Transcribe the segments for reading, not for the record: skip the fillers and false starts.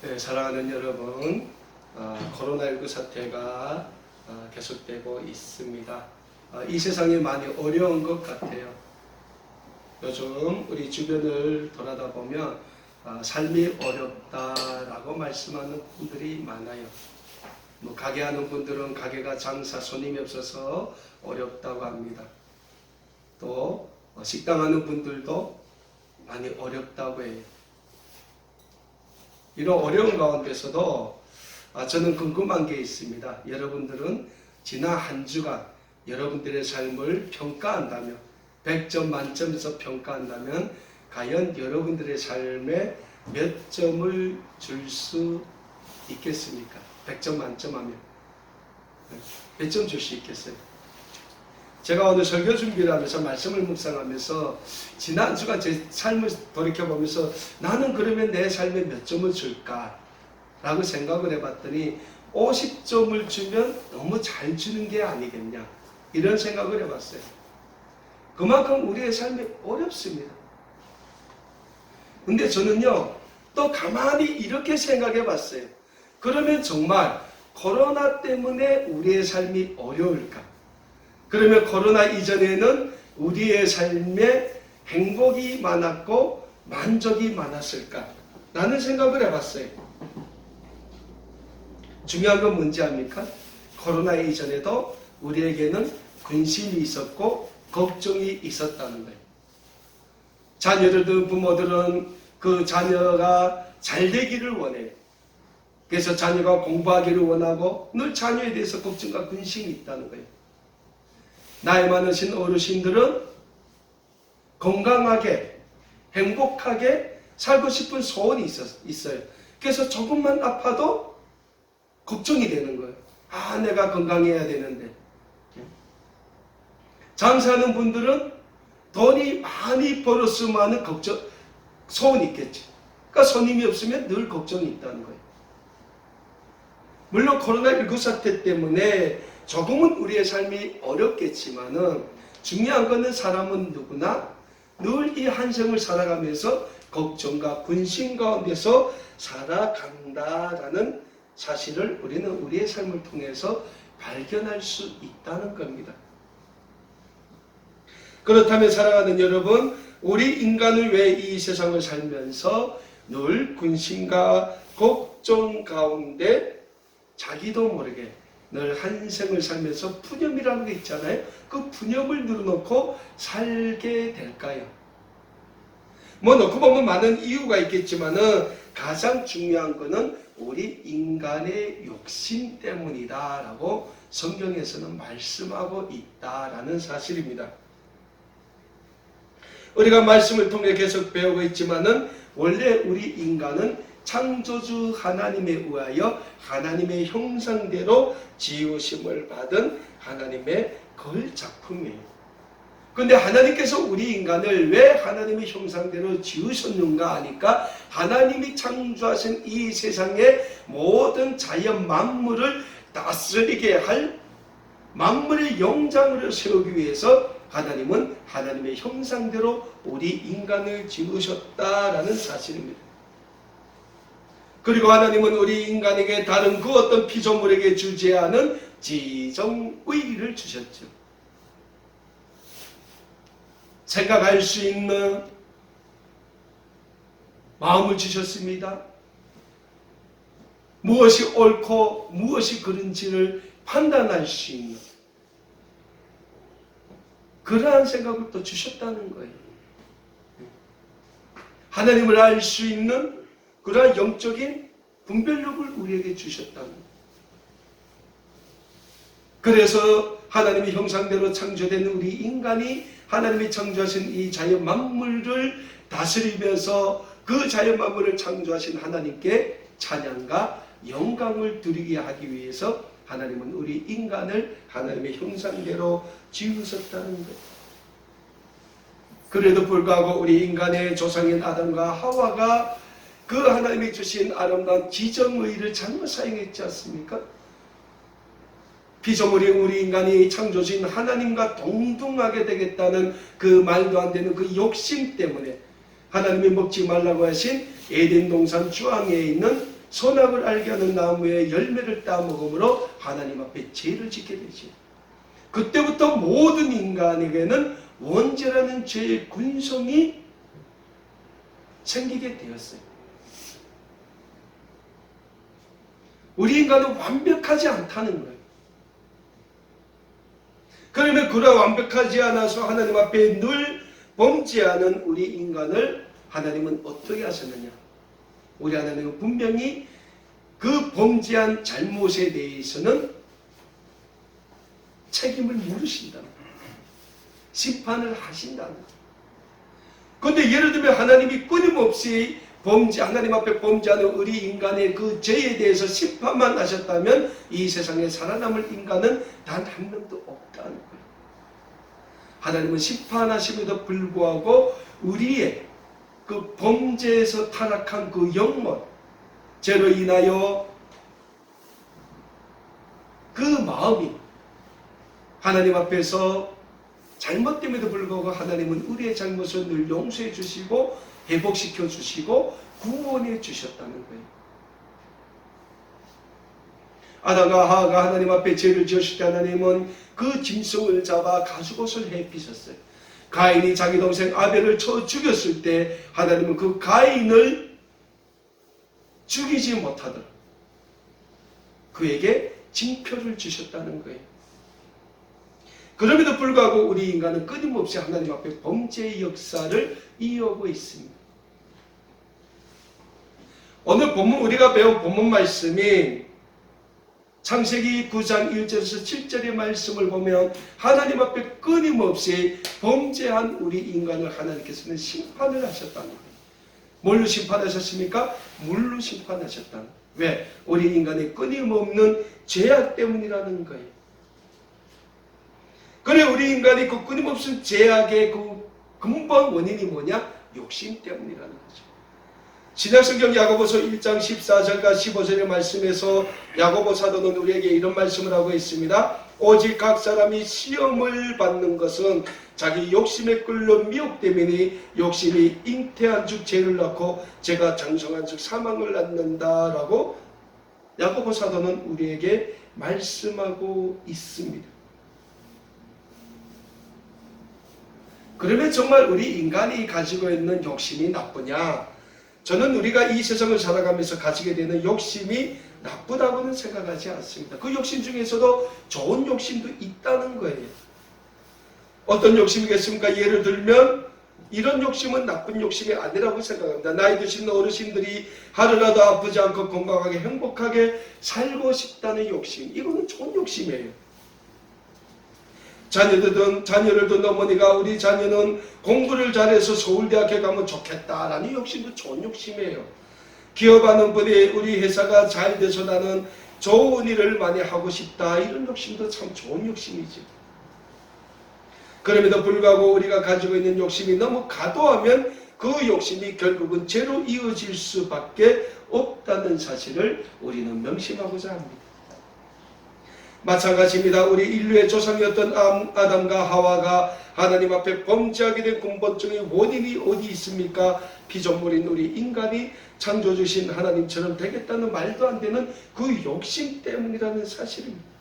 네, 사랑하는 여러분, 코로나19 사태가 계속되고 있습니다. 이 세상이 많이 어려운 것 같아요. 요즘 우리 주변을 돌아다 보면 삶이 어렵다라고 말씀하는 분들이 많아요. 뭐 가게하는 분들은 가게가 장사 손님이 없어서 어렵다고 합니다. 또 식당하는 분들도 많이 어렵다고 해요. 이런 어려운 가운데서도 저는 궁금한 게 있습니다. 여러분들은 지난 한 주간 여러분들의 삶을 평가한다면 100점 만점에서 평가한다면 과연 여러분들의 삶에 몇 점을 줄 수 있겠습니까? 100점 만점 하면 몇 점 줄 수 있겠어요? 제가 오늘 설교 준비를 하면서 말씀을 묵상하면서 지난 주간 제 삶을 돌이켜보면서 나는 그러면 내 삶에 몇 점을 줄까? 라고 생각을 해봤더니 50점을 주면 너무 잘 주는 게 아니겠냐? 이런 생각을 해봤어요. 그만큼 우리의 삶이 어렵습니다. 근데 저는요, 또 가만히 이렇게 생각해 봤어요. 그러면 정말 코로나 때문에 우리의 삶이 어려울까? 그러면 코로나 이전에는 우리의 삶에 행복이 많았고 만족이 많았을까? 라는 생각을 해봤어요. 중요한 건 뭔지 압니까? 코로나 이전에도 우리에게는 근심이 있었고 걱정이 있었다는 거예요. 자녀들은 부모들은 그 자녀가 잘 되기를 원해요. 그래서 자녀가 공부하기를 원하고 늘 자녀에 대해서 걱정과 근심이 있다는 거예요. 나이 많으신 어르신들은 건강하게 행복하게 살고 싶은 소원이 있어요. 그래서 조금만 아파도 걱정이 되는 거예요. 내가 건강해야 되는데. 장사하는 분들은 돈이 많이 벌었으면 소원이 있겠지. 그러니까 손님이 없으면 늘 걱정이 있다는 거예요. 물론 코로나19 사태 때문에 조금은 우리의 삶이 어렵겠지만은 중요한 것은 사람은 누구나 늘 이 한 생을 살아가면서 걱정과 근심 가운데서 살아간다라는 사실을 우리는 우리의 삶을 통해서 발견할 수 있다는 겁니다. 그렇다면 사랑하는 여러분, 우리 인간을 왜 이 세상을 살면서 늘 근심과 걱정 가운데 자기도 모르게 늘 한 생을 살면서 푸념이라는 게 있잖아요. 그 푸념을 늘어놓고 살게 될까요? 뭐 놓고 보면 많은 이유가 있겠지만은 가장 중요한 거는 우리 인간의 욕심 때문이다라고 성경에서는 말씀하고 있다라는 사실입니다. 우리가 말씀을 통해 계속 배우고 있지만은 원래 우리 인간은 창조주 하나님에 의하여 하나님의 형상대로 지으심을 받은 하나님의 걸작품이에요. 그런데 하나님께서 우리 인간을 왜 하나님의 형상대로 지으셨는가 하니까 하나님이 창조하신 이 세상의 모든 자연 만물을 다스리게 할 만물의 영장으로 세우기 위해서 하나님은 하나님의 형상대로 우리 인간을 지으셨다라는 사실입니다. 그리고 하나님은 우리 인간에게 다른 그 어떤 피조물에게 주지 않은 지정의를 주셨죠. 생각할 수 있는 마음을 주셨습니다. 무엇이 옳고 무엇이 그른지를 판단할 수 있는 그러한 생각을 또 주셨다는 거예요. 하나님을 알 수 있는 그러한 영적인 분별력을 우리에게 주셨다는 거예요. 그래서 하나님의 형상대로 창조된 우리 인간이 하나님이 창조하신 이 자연 만물을 다스리면서 그 자연 만물을 창조하신 하나님께 찬양과 영광을 드리게 하기 위해서 하나님은 우리 인간을 하나님의 형상대로 지으셨다는 거예요. 그래도 불구하고 우리 인간의 조상인 아담과 하와가 그 하나님이 주신 아름다운 지정의를 잘못 사용했지 않습니까? 피조물이 우리 인간이 창조주인 하나님과 동등하게 되겠다는 그 말도 안 되는 그 욕심 때문에 하나님이 먹지 말라고 하신 에덴 동산 주황에 있는 선악을 알게 하는 나무의 열매를 따먹음으로 하나님 앞에 죄를 짓게 되지. 그때부터 모든 인간에게는 원죄라는 죄의 군성이 생기게 되었어요. 우리 인간은 완벽하지 않다는 거예요. 그러면 그런 완벽하지 않아서 하나님 앞에 늘 범죄하는 우리 인간을 하나님은 어떻게 하셨느냐? 우리 하나님은 분명히 그 범죄한 잘못에 대해서는 책임을 물으신다는 거예요. 심판을 하신다는 거예요. 그런데 예를 들면 하나님이 끊임없이 하나님 앞에 범죄하는 우리 인간의 그 죄에 대해서 심판만 하셨다면 이 세상에 살아남을 인간은 단 한 명도 없다는 거예요. 하나님은 심판하심에도 불구하고 우리의 그 범죄에서 타락한 그 영혼, 죄로 인하여 그 마음이 하나님 앞에서 잘못됨에도 불구하고 하나님은 우리의 잘못을 늘 용서해 주시고 회복시켜 주시고 구원해 주셨다는 거예요. 아담과 하와가 하나님 앞에 죄를 지었을 때 하나님은 그 짐승을 잡아 가죽옷을 해피셨어요. 가인이 자기 동생 아벨을 쳐 죽였을 때 하나님은 그 가인을 죽이지 못하도록 그에게 징표를 주셨다는 거예요. 그럼에도 불구하고 우리 인간은 끊임없이 하나님 앞에 범죄의 역사를 이어오고 있습니다. 오늘 우리가 배운 본문 말씀이 창세기 9장 1절에서 7절의 말씀을 보면 하나님 앞에 끊임없이 범죄한 우리 인간을 하나님께서는 심판을 하셨다는 거예요. 뭘로 심판하셨습니까? 물로 심판하셨다는 거예요. 왜? 우리 인간의 끊임없는 죄악 때문이라는 거예요. 그래 우리 인간이 그 끊임없는 죄악의 그 근본 원인이 뭐냐? 욕심 때문이라는 거죠. 신약성경 야고보서 1장 14절과 15절의 말씀에서 야고보 사도는 우리에게 이런 말씀을 하고 있습니다. 오직 각 사람이 시험을 받는 것은 자기 욕심에 끌려 미혹되매니 욕심이 잉태한 즉 죄를 낳고 죄가 장성한 즉 사망을 낳는다라고 야고보 사도는 우리에게 말씀하고 있습니다. 그러면 정말 우리 인간이 가지고 있는 욕심이 나쁘냐? 저는 우리가 이 세상을 살아가면서 가지게 되는 욕심이 나쁘다고는 생각하지 않습니다. 그 욕심 중에서도 좋은 욕심도 있다는 거예요. 어떤 욕심이겠습니까? 예를 들면 이런 욕심은 나쁜 욕심이 아니라고 생각합니다. 나이 드신 어르신들이 하루라도 아프지 않고 건강하게 행복하게 살고 싶다는 욕심, 이거는 좋은 욕심이에요. 자녀를 둔 어머니가 우리 자녀는 공부를 잘해서 서울대학에 가면 좋겠다라는 욕심도 좋은 욕심이에요. 기업하는 분이 우리 회사가 잘 돼서 나는 좋은 일을 많이 하고 싶다, 이런 욕심도 참 좋은 욕심이죠. 그럼에도 불구하고 우리가 가지고 있는 욕심이 너무 과도하면 그 욕심이 결국은 죄로 이어질 수밖에 없다는 사실을 우리는 명심하고자 합니다. 마찬가지입니다. 우리 인류의 조상이었던 아담과 하와가 하나님 앞에 범죄하게 된 근본적인 원인이 어디 있습니까? 피조물인 우리 인간이 창조주신 하나님처럼 되겠다는 말도 안 되는 그 욕심 때문이라는 사실입니다.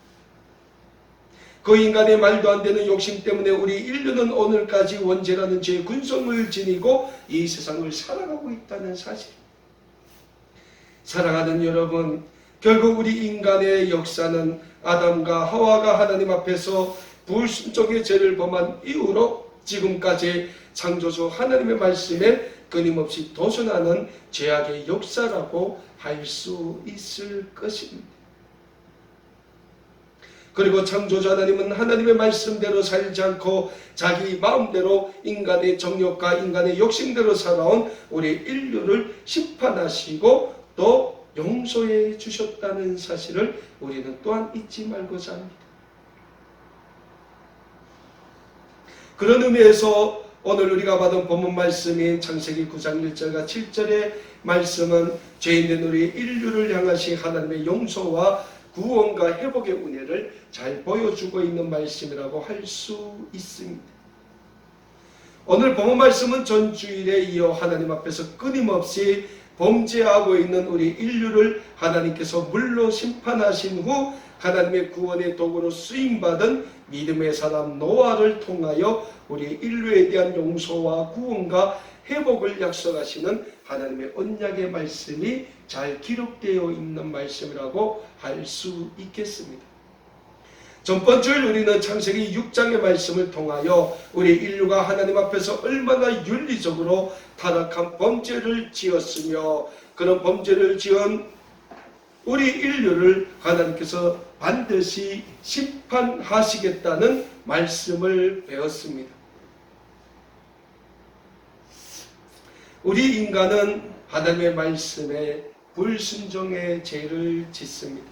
그 인간의 말도 안 되는 욕심 때문에 우리 인류는 오늘까지 원죄라는 죄의 군성을 지니고 이 세상을 살아가고 있다는 사실. 사랑하는 여러분, 결국 우리 인간의 역사는 아담과 하와가 하나님 앞에서 불순종의 죄를 범한 이후로 지금까지 창조주 하나님의 말씀에 끊임없이 도전하는 죄악의 역사라고 할 수 있을 것입니다. 그리고 창조주 하나님은 하나님의 말씀대로 살지 않고 자기 마음대로 인간의 정욕과 인간의 욕심대로 살아온 우리 인류를 심판하시고 또 용서해 주셨다는 사실을 우리는 또한 잊지 말고자 합니다. 그런 의미에서 오늘 우리가 받은 본문 말씀인 창세기 9장 1절과 7절의 말씀은 죄인된 우리 인류를 향하신 하나님의 용서와 구원과 회복의 은혜를 잘 보여주고 있는 말씀이라고 할 수 있습니다. 오늘 본문 말씀은 전주일에 이어 하나님 앞에서 끊임없이 범죄하고 있는 우리 인류를 하나님께서 물로 심판하신 후 하나님의 구원의 도구로 쓰임받은 믿음의 사람 노아를 통하여 우리 인류에 대한 용서와 구원과 회복을 약속하시는 하나님의 언약의 말씀이 잘 기록되어 있는 말씀이라고 할 수 있겠습니다. 전번 주일 우리는 창세기 6장의 말씀을 통하여 우리 인류가 하나님 앞에서 얼마나 윤리적으로 타락한 범죄를 지었으며 그런 범죄를 지은 우리 인류를 하나님께서 반드시 심판하시겠다는 말씀을 배웠습니다. 우리 인간은 하나님의 말씀에 불순종의 죄를 짓습니다.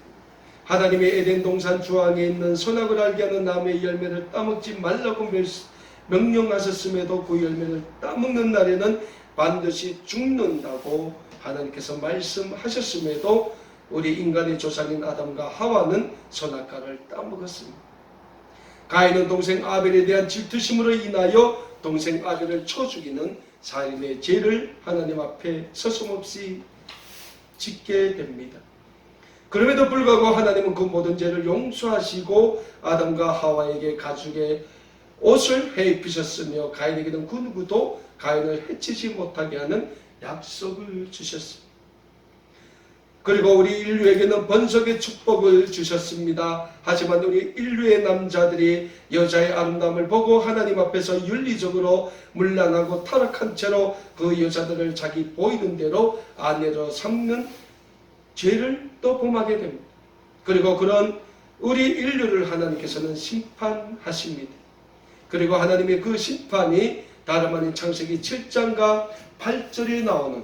하나님의 에덴 동산 주황에 있는 선악을 알게 하는 나무의 열매를 따먹지 말라고 명령하셨음에도 그 열매를 따먹는 날에는 반드시 죽는다고 하나님께서 말씀하셨음에도 우리 인간의 조상인 아담과 하와는 선악과를 따먹었습니다. 가인은 동생 아벨에 대한 질투심으로 인하여 동생 아벨을 쳐 죽이는 살인의 죄를 하나님 앞에 서슴없이 짓게 됩니다. 그럼에도 불구하고 하나님은 그 모든 죄를 용서하시고 아담과 하와에게 가죽의 옷을 해입히셨으며 가인에게는 그 누구도 가인을 해치지 못하게 하는 약속을 주셨습니다. 그리고 우리 인류에게는 번성의 축복을 주셨습니다. 하지만 우리 인류의 남자들이 여자의 아름다움을 보고 하나님 앞에서 윤리적으로 문란하고 타락한 채로 그 여자들을 자기 보이는 대로 아내로 삼는 죄를 또 범하게 됩니다. 그리고 그런 우리 인류를 하나님께서는 심판하십니다. 그리고 하나님의 그 심판이 다름 아닌 창세기 7장과 8절에 나오는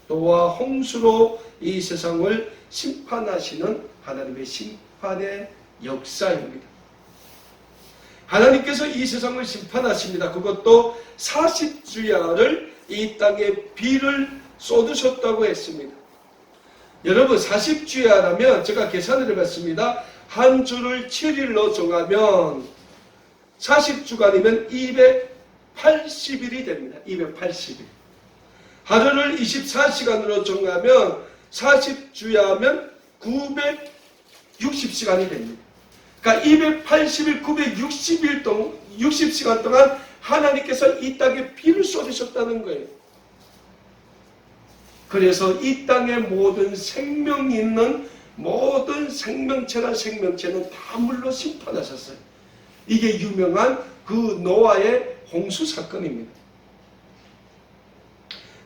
노아 홍수로 이 세상을 심판하시는 하나님의 심판의 역사입니다. 하나님께서 이 세상을 심판하십니다. 그것도 40주야를 이 땅에 비를 쏟으셨다고 했습니다. 여러분 40주야라면 제가 계산을 해봤습니다. 한 주를 7일로 정하면 40주간이면 280일이 됩니다. 280일. 하루를 24시간으로 정하면 40주야면 960시간이 됩니다. 그러니까 280일, 960일 동안 60시간 동안 하나님께서 이 땅에 비를 쏟으셨다는 거예요. 그래서 이 땅에 모든 생명 있는 모든 생명체나 생명체는 다 물로 심판하셨어요. 이게 유명한 그 노아의 홍수 사건입니다.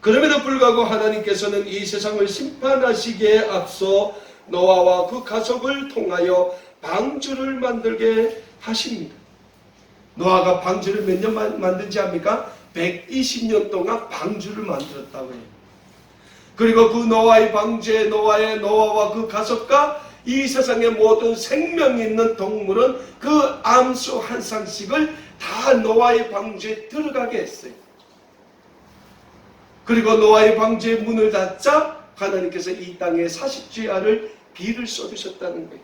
그럼에도 불구하고 하나님께서는 이 세상을 심판하시기에 앞서 노아와 그 가족을 통하여 방주를 만들게 하십니다. 노아가 방주를 몇 년 만든지 압니까? 120년 동안 방주를 만들었다고 해요. 그리고 그 노아의 방주에 노아와 그 가족과 이 세상의 모든 생명 있는 동물은 그 암수 한 쌍씩을 다 노아의 방주에 들어가게 했어요. 그리고 노아의 방주의 문을 닫자 하나님께서 이 땅에 40주야를 비를 쏟으셨다는 거예요.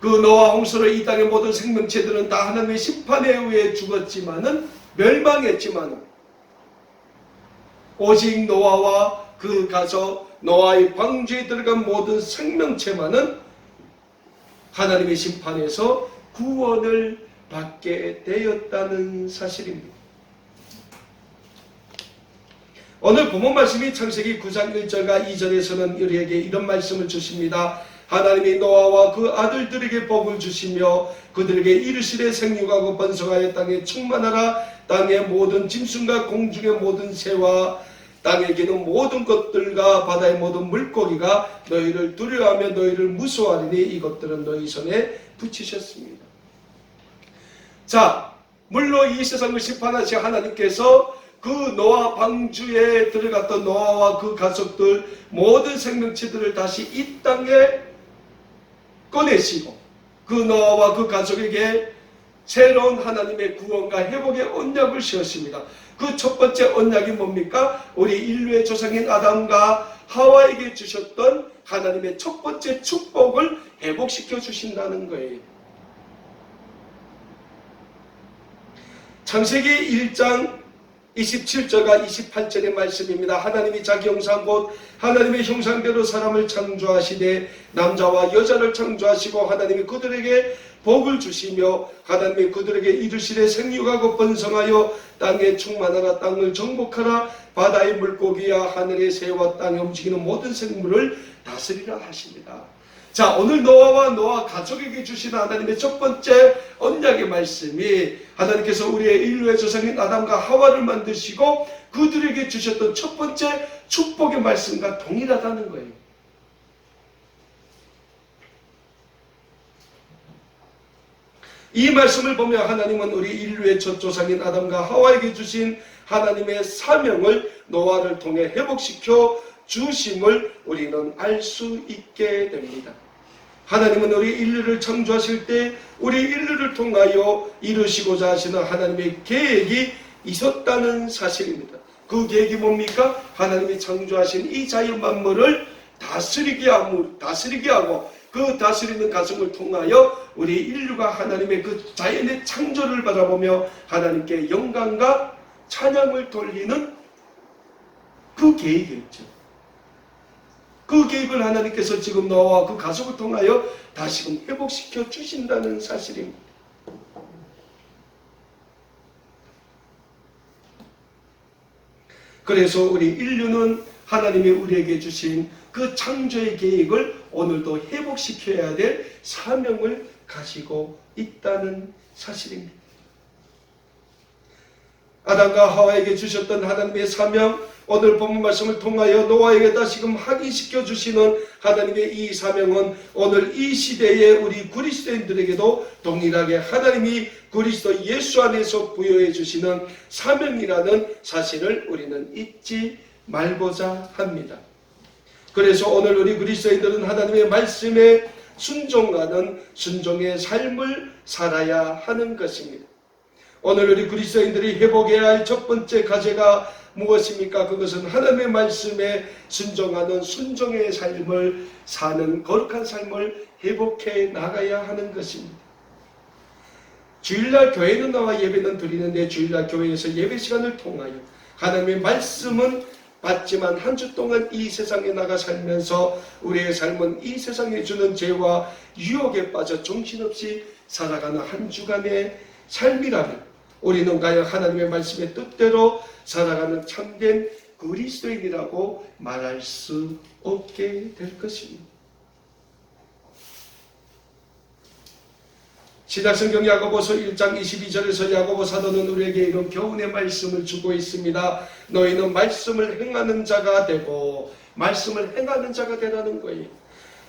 그 노아 홍수로 이 땅의 모든 생명체들은 다 하나님의 심판에 의해 죽었지만은 멸망했지만은 오직 노아와 그 가족 노아의 방주에 들어간 모든 생명체만은 하나님의 심판에서 구원을 받게 되었다는 사실입니다. 오늘 본문 말씀이 창세기 9장 1절과 2절에서는 우리에게 이런 말씀을 주십니다. 하나님이 노아와 그 아들들에게 복을 주시며 그들에게 이르시되 생육하고 번성하여 땅에 충만하라. 땅의 모든 짐승과 공중의 모든 새와 땅에 기는 모든 것들과 바다의 모든 물고기가 너희를 두려워하며 너희를 무서워하리니 이것들은 너희 손에 붙이셨습니다. 자, 물로 이 세상을 심판하신 하나님께서 그 노아 방주에 들어갔던 노아와 그 가족들 모든 생명체들을 다시 이 땅에 꺼내시고 그 노아와 그 가족에게 새로운 하나님의 구원과 회복의 언약을 씌웠습니다. 그 첫 번째 언약이 뭡니까? 우리 인류의 조상인 아담과 하와에게 주셨던 하나님의 첫 번째 축복을 회복시켜 주신다는 거예요. 창세기 1장 27절과 28절의 말씀입니다. 하나님이 자기 형상 곧 하나님의 형상대로 사람을 창조하시되 남자와 여자를 창조하시고 하나님이 그들에게 복을 주시며 하나님이 그들에게 이르시되 생육하고 번성하여 땅에 충만하라 땅을 정복하라 바다의 물고기와 하늘의 새와 땅에 움직이는 모든 생물을 다스리라 하십니다. 자, 오늘 노아와 노아 가족에게 주시는 하나님의 첫 번째 언약의 말씀이 하나님께서 우리의 인류의 조상인 아담과 하와를 만드시고 그들에게 주셨던 첫 번째 축복의 말씀과 동일하다는 거예요. 이 말씀을 보면 하나님은 우리 인류의 첫 조상인 아담과 하와에게 주신 하나님의 사명을 노아를 통해 회복시켜 주심을 우리는 알 수 있게 됩니다. 하나님은 우리 인류를 창조하실 때 우리 인류를 통하여 이루시고자 하시는 하나님의 계획이 있었다는 사실입니다. 그 계획이 뭡니까? 하나님이 창조하신 이 자연 만물을 다스리게 하고 그 다스리는 과정을 통하여 우리 인류가 하나님의 그 자연의 창조를 바라보며 하나님께 영광과 찬양을 돌리는 그 계획이었죠. 그 계획을 하나님께서 지금 노아와 그 가족을 통하여 다시금 회복시켜 주신다는 사실입니다. 그래서 우리 인류는 하나님이 우리에게 주신 그 창조의 계획을 오늘도 회복시켜야 될 사명을 가지고 있다는 사실입니다. 아담과 하와에게 주셨던 하나님의 사명, 오늘 본문 말씀을 통하여 노아에게 다시금 확인시켜 주시는 하나님의 이 사명은 오늘 이 시대에 우리 그리스도인들에게도 동일하게 하나님이 그리스도 예수 안에서 부여해 주시는 사명이라는 사실을 우리는 잊지 말고자 합니다. 그래서 오늘 우리 그리스도인들은 하나님의 말씀에 순종하는 순종의 삶을 살아야 하는 것입니다. 오늘 우리 그리스도인들이 회복해야 할 첫 번째 과제가 무엇입니까? 그것은 하나님의 말씀에 순종하는 순종의 삶을 사는 거룩한 삶을 회복해 나가야 하는 것입니다. 주일날 교회는 나와 예배는 드리는데 주일날 교회에서 예배 시간을 통하여 하나님의 말씀은 받지만 한 주 동안 이 세상에 나가 살면서 우리의 삶은 이 세상에 주는 죄와 유혹에 빠져 정신없이 살아가는 한 주간의 삶이라면 우리는 과연 하나님의 말씀의 뜻대로 살아가는 참된 그리스도인이라고 말할 수 없게 될 것입니다. 신약성경 야고보서 1장 22절에서 야고보 사도는 우리에게 이런 교훈의 말씀을 주고 있습니다. 너희는 말씀을 행하는 자가 되고 말씀을 행하는 자가 되라는 거예요.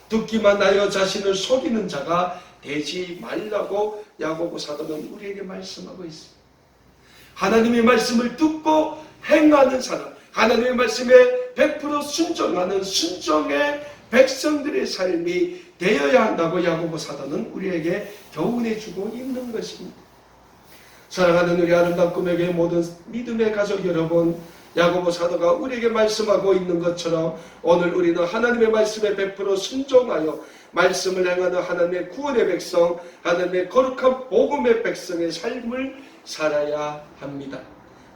듣기만 하여 자신을 속이는 자가 되지 말라고 야고보 사도는 우리에게 말씀하고 있습니다. 하나님의 말씀을 듣고 행하는 사람, 하나님의 말씀에 100% 순종하는 순종의 백성들의 삶이 되어야 한다고 야고보 사도는 우리에게 교훈해 주고 있는 것입니다. 사랑하는 우리 아름다운 꿈에게 모든 믿음의 가족 여러분, 야고보 사도가 우리에게 말씀하고 있는 것처럼 오늘 우리는 하나님의 말씀에 100% 순종하여 말씀을 행하는 하나님의 구원의 백성, 하나님의 거룩한 복음의 백성의 삶을 살아야 합니다.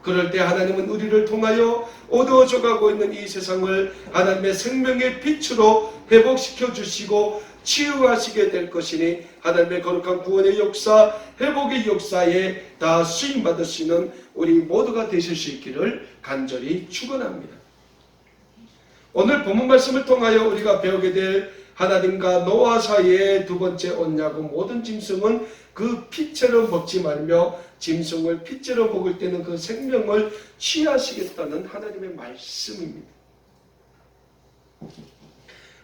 그럴 때 하나님은 우리를 통하여 어두워져 가고 있는 이 세상을 하나님의 생명의 빛으로 회복시켜 주시고 치유하시게 될 것이니 하나님의 거룩한 구원의 역사, 회복의 역사에 다 수임받으시는 우리 모두가 되실 수 있기를 간절히 축원합니다. 오늘 본문 말씀을 통하여 우리가 배우게 될 하나님과 노아 사이의 두 번째 언약은 모든 짐승은 그 피채로 먹지 말며 짐승을 피째로 먹을 때는 그 생명을 취하시겠다는 하나님의 말씀입니다.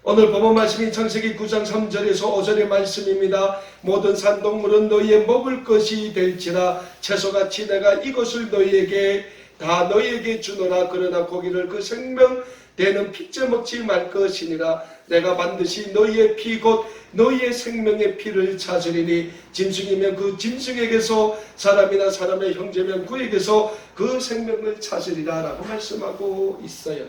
오늘 본문 말씀인 창세기 9장 3절에서 5절의 말씀입니다. 모든 산동물은 너희의 먹을 것이 될지라 채소같이 내가 이것을 너희에게 주노라. 그러나 고기를 그 생명 되는 피째 먹지 말 것이니라. 내가 반드시 너희의 피 곧 너희의 생명의 피를 찾으리니 짐승이면 그 짐승에게서 사람이나 사람의 형제면 그에게서 그 생명을 찾으리라 라고 말씀하고 있어요.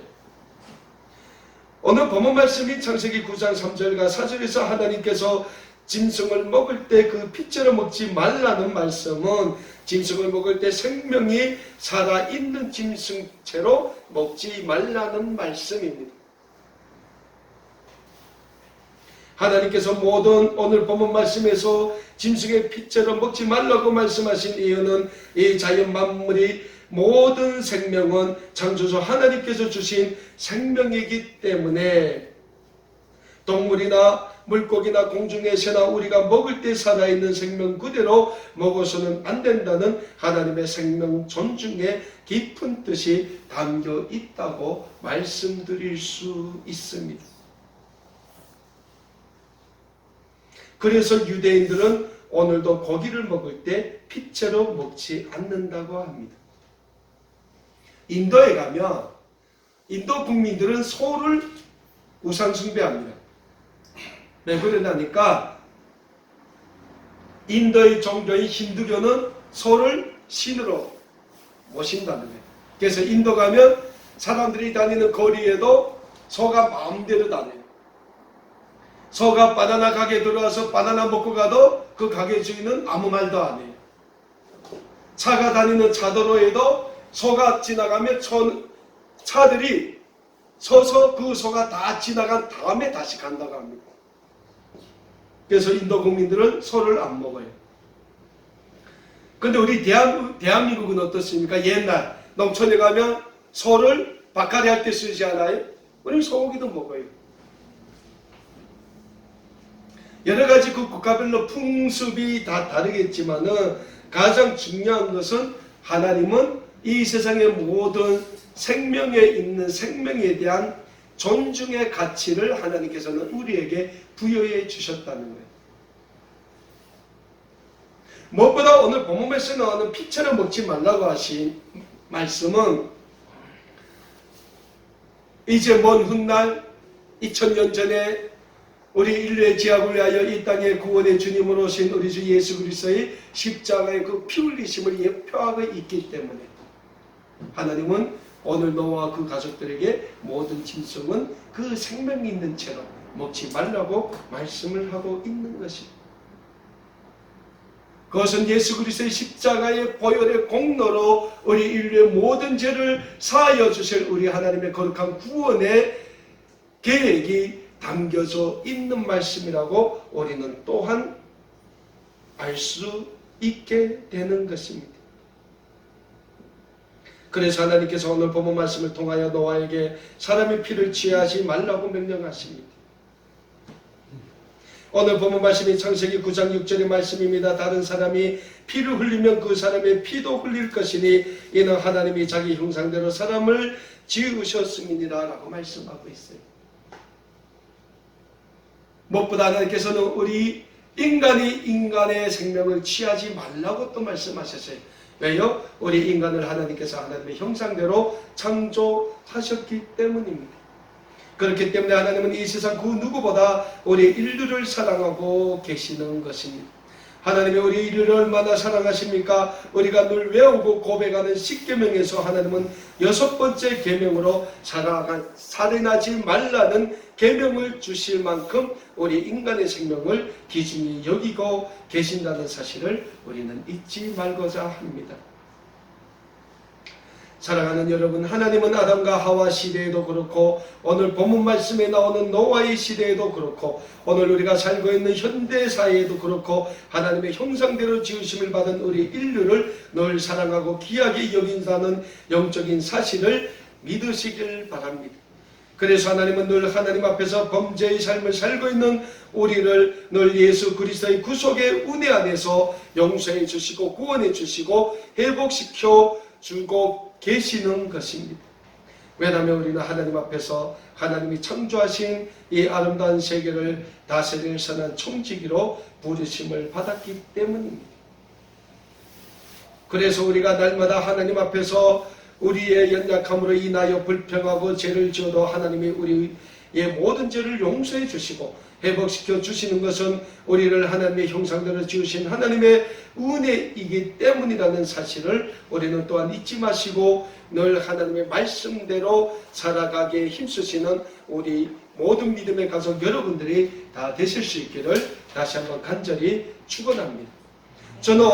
오늘 본문 말씀인 창세기 9장 3절과 4절에서 하나님께서 짐승을 먹을 때 그 피째로 먹지 말라는 말씀은 짐승을 먹을 때 생명이 살아있는 짐승채로 먹지 말라는 말씀입니다. 하나님께서 모든 오늘 본문 말씀에서 짐승의 피째로 먹지 말라고 말씀하신 이유는 이 자연 만물이 모든 생명은 창조주 하나님께서 주신 생명이기 때문에 동물이나 물고기나 공중의 새나 우리가 먹을 때 살아있는 생명 그대로 먹어서는 안 된다는 하나님의 생명 존중의 깊은 뜻이 담겨 있다고 말씀드릴 수 있습니다. 그래서 유대인들은 오늘도 고기를 먹을 때 피째로 먹지 않는다고 합니다. 인도에 가면 인도 국민들은 소를 우상 숭배합니다. 왜 그러냐니까 인도의 종교인 힌두교는 소를 신으로 모신다는 거예요. 그래서 인도 가면 사람들이 다니는 거리에도 소가 마음대로 다녀요. 소가 바나나 가게에 들어와서 바나나 먹고 가도 그 가게 주인은 아무 말도 안 해요. 차가 다니는 차도로에도 소가 지나가면 차들이 서서 그 소가 다 지나간 다음에 다시 간다고 합니다. 그래서 인도 국민들은 소를 안 먹어요. 근데 우리 대한민국은 어떻습니까? 옛날 농촌에 가면 소를 박하리 할 때 쓰지 않아요? 우리 소고기도 먹어요. 여러 가지 그 국가별로 풍습이 다 다르겠지만은 가장 중요한 것은 하나님은 이 세상의 모든 생명에 있는 생명에 대한 존중의 가치를 하나님께서는 우리에게 부여해 주셨다는 거예요. 무엇보다 오늘 본문 말씀에 나오는 피처럼 먹지 말라고 하신 말씀은 이제 먼 훗날 2000년 전에 우리 인류의 지약을 위하여 이 땅에 구원의 주님으로 오신 우리 주 예수 그리스도의 십자가의 그 피 흘리심을 예표하고 있기 때문에 하나님은 오늘 너와 그 가족들에게 모든 짐승은 그 생명이 있는 채로 먹지 말라고 말씀을 하고 있는 것입니다. 그것은 예수 그리스도의 십자가의 보혈의 공로로 우리 인류의 모든 죄를 사하여 주실 우리 하나님의 거룩한 구원의 계획이 담겨져 있는 말씀이라고 우리는 또한 알 수 있게 되는 것입니다. 그래서 하나님께서 오늘 본문 말씀을 통하여 노아에게 사람의 피를 취하지 말라고 명령하십니다. 오늘 본문 말씀이 창세기 9장 6절의 말씀입니다. 다른 사람이 피를 흘리면 그 사람의 피도 흘릴 것이니 이는 하나님이 자기 형상대로 사람을 지으셨음이니라 라고 말씀하고 있어요. 무엇보다 하나님께서는 우리 인간이 인간의 생명을 취하지 말라고 또 말씀하셨어요. 왜요? 우리 인간을 하나님께서 하나님의 형상대로 창조하셨기 때문입니다. 그렇기 때문에 하나님은 이 세상 그 누구보다 우리 인류를 사랑하고 계시는 것입니다. 하나님이 우리 인류를 얼마나 사랑하십니까? 우리가 늘 외우고 고백하는 10계명에서 하나님은 6번째 계명으로 살인하지 말라는 계명을 주실 만큼 우리 인간의 생명을 귀중히 여기고 계신다는 사실을 우리는 잊지 말고자 합니다. 사랑하는 여러분, 하나님은 아담과 하와 시대에도 그렇고 오늘 본문 말씀에 나오는 노아의 시대에도 그렇고 오늘 우리가 살고 있는 현대사회에도 그렇고 하나님의 형상대로 지으심을 받은 우리 인류를 늘 사랑하고 귀하게 여긴다는 영적인 사실을 믿으시길 바랍니다. 그래서 하나님은 늘 하나님 앞에서 범죄의 삶을 살고 있는 우리를 늘 예수 그리스도의 구속의 은혜 안에서 용서해 주시고 구원해 주시고 회복시켜 주고 계시는 것입니다. 왜냐하면 우리는 하나님 앞에서 하나님이 창조하신 이 아름다운 세계를 다스릴 선한 총지기로 부르심을 받았기 때문입니다. 그래서 우리가 날마다 하나님 앞에서 우리의 연약함으로 인하여 불평하고 죄를 지어도 하나님이 우리의 모든 죄를 용서해 주시고 회복시켜 주시는 것은 우리를 하나님의 형상대로 지으신 하나님의 은혜이기 때문이라는 사실을 우리는 또한 잊지 마시고 늘 하나님의 말씀대로 살아가기에 힘쓰시는 우리 모든 믿음의 가족 여러분들이 다 되실 수 있기를 다시 한번 간절히 축원합니다. 저는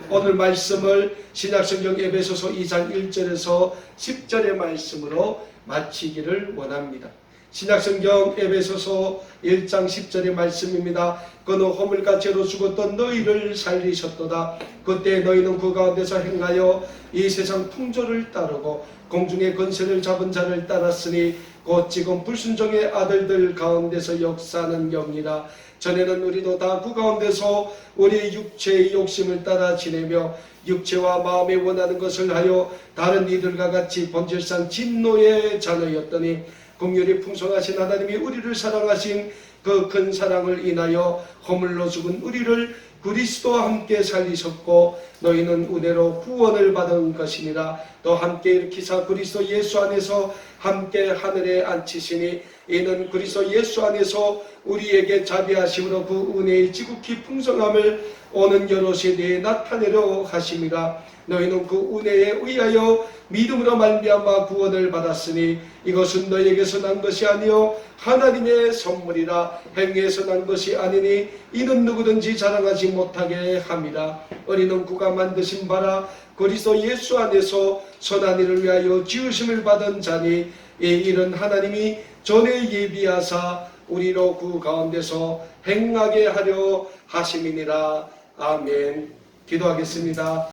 오늘 말씀을 신약성경 에베소서 2장 1절에서 10절의 말씀으로 마치기를 원합니다. 신약성경 에베소서 1장 10절의 말씀입니다. 그는 허물과 죄로 죽었던 너희를 살리셨도다. 그때 너희는 그 가운데서 행하여 이 세상 풍조를 따르고 공중의 권세를 잡은 자를 따랐으니 곧 지금 불순종의 아들들 가운데서 역사하는 영이라. 전에는 우리도 다 그 가운데서 우리 육체의 욕심을 따라 지내며 육체와 마음에 원하는 것을 하여 다른 이들과 같이 본질상 진노의 자녀였더니 긍휼이 풍성하신 하나님이 우리를 사랑하신 그 큰 사랑을 인하여 허물로 죽은 우리를 그리스도와 함께 살리셨고 너희는 은혜로 구원을 받은 것이니라. 또 함께 일으키사 그리스도 예수 안에서 함께 하늘에 앉히시니 이는 그리스도 예수 안에서 우리에게 자비하심으로 그 은혜의 지극히 풍성함을 오는 여러 세대에 나타내려 하심이라. 너희는 그 은혜에 의하여 믿음으로 말미암아 구원을 받았으니 이것은 너희에게서 난 것이 아니요 하나님의 선물이라. 행위에서 난 것이 아니니 이는 누구든지 자랑하지 못하게 함이라. 우리는 그가 만드신 바라 그리스도 예수 안에서 선한 일을 위하여 지으심을 받은 자니 이 일은 하나님이 전에 예비하사 우리로 그 가운데서 행하게 하려 하심이니라. 아멘. 기도하겠습니다.